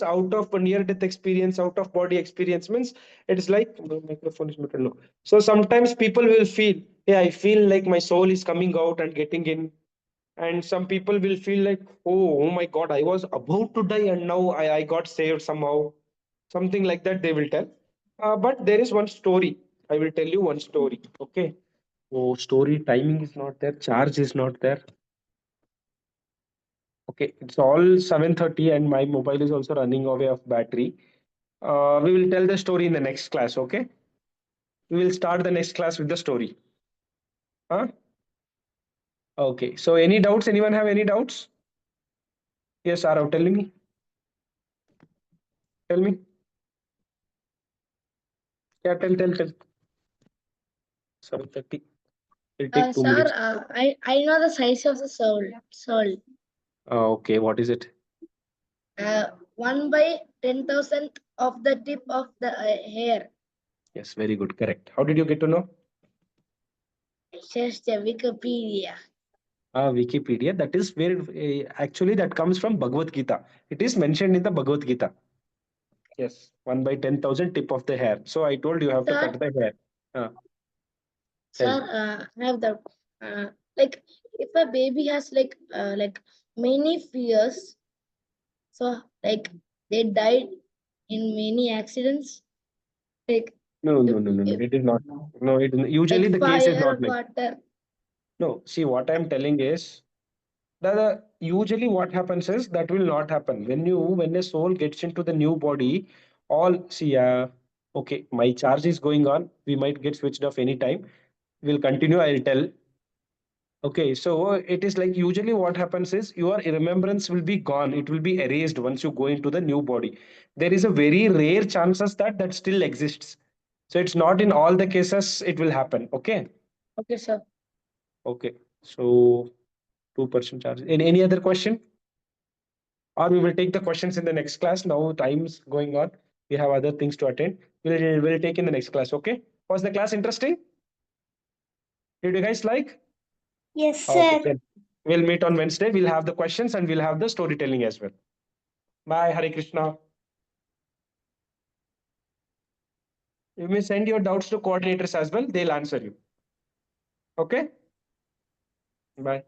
out of a near death experience, out of body experience means it is like the microphone is muted now. So sometimes people will feel, yeah, I feel like my soul is coming out and getting in. And some people will feel like, oh my God, I was about to die and now I got saved somehow. Something like that they will tell. But there is one story. I will tell you one story. Okay. Oh, story timing is not there. Charge is not there. Okay, it's all 7:30 and my mobile is also running away of battery. We will tell the story in the next class, okay? We will start the next class with the story. Huh? Okay, so any doubts? Anyone have any doubts? Yes, Arav, tell me. Tell me. Yeah, tell. 7:30. It'll take 2 minutes. I know the size of the soul. Soul. Okay, what is it? 1/10,000 of the tip of the hair. Yes, very good, correct. How did you get to know? Just the Wikipedia. Wikipedia, that is where actually that comes from Bhagavad Gita. It is mentioned in the Bhagavad Gita. Yes, 1/10,000 tip of the hair. So I told you have to Sir? cut the hair. Sir, Tell. I have the like if a baby has like many fears, so like they died in many accidents, like No, if, it is not. No, it usually like the case is fire, not like. water. No, see what I'm telling is that usually what happens is that will not happen when a soul gets into the new body. All see, okay, my charge is going on. We might get switched off anytime. We'll continue. I'll tell. Okay, so it is like usually what happens is your remembrance will be gone. It will be erased once you go into the new body. There is a very rare chances that still exists. So it's not in all the cases it will happen. Okay. Okay, sir. Okay. So 2% charge. Any other question? Or we will take the questions in the next class. Now time's going on. We have other things to attend. We'll take in the next class. Okay. Was the class interesting? Did you guys like? Yes, Okay. sir. Then we'll meet on Wednesday. We'll have the questions and we'll have the storytelling as well. Bye. Hare Krishna. You may send your doubts to coordinators as well. They'll answer you. Okay. Bye.